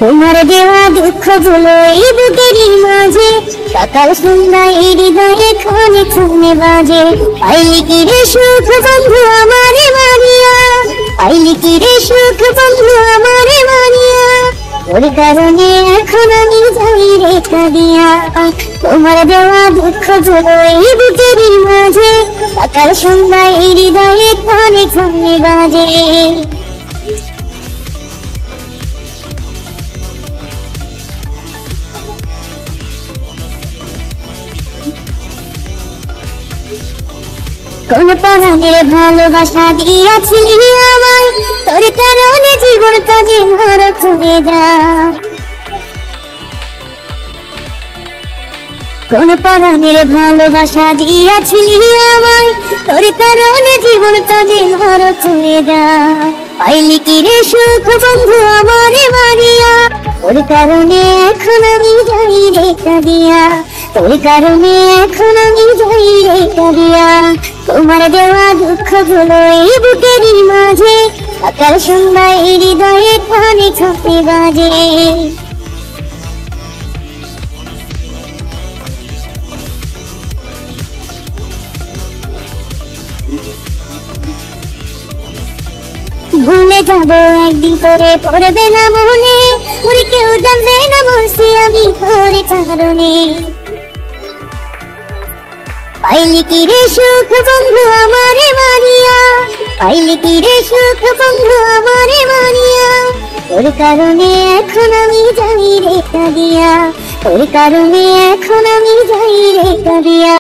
তোমার দেওয়া দুঃখগুলো এই বুকেরই মাঝে সকাল সন্ধ্যা এই হৃদয়ে ক্ষণে ক্ষণে বাজে। পাইলি কি রে সুখ বন্ধু আমারে মারিয়া, পাইলি কি রে সুখ বন্ধু আমারে মারিয়া। তোর কারণে এখন আমি যাই রে কাঁদিয়া। তোমার দেওয়া দুঃখগুলো এই বুকেরই মাঝে সকাল সন্ধ্যা এই হৃদয়ে ক্ষণে ক্ষণে বাজে। কোন প্রাণের ভালোবাসা দিয়াছিলি আমায়, তোর কারণে জীবনটা যে নরক হয়ে যায়। কোন প্রাণের ভালোবাসা দিয়াছিলি আমায়, তোর কারণে জীবনটা যে নরক হয়ে যায়। পাইলি কি রে সুখ বন্ধু আমারে মারিয়া, তোর কারণে এখন আমি যাই রে কাঁদিয়া। তোর কারণে এখন আমি যাই রে কাঁদিয়া। তোমার দেওয়া দুঃখগুলো এই বুকেরই মাঝে সকাল সন্ধ্যা এই হৃদয়ে ক্ষণে ক্ষণে বাজে। ভুলে যাবো একদিন তোরে পড়বে না মনে, ওরে কেউ জানবে না বলছি আমি তোর কারণে। পাইলি কি রে সুখ বন্ধু আমারে মারিয়া, পাইলি কি রে সুখ বন্ধু আমারে মারিয়া। তোর কারণে এখন আমি যাই রে কাঁদিয়া, তোর কারণে এখন আমি যাই রে কাঁদিয়া।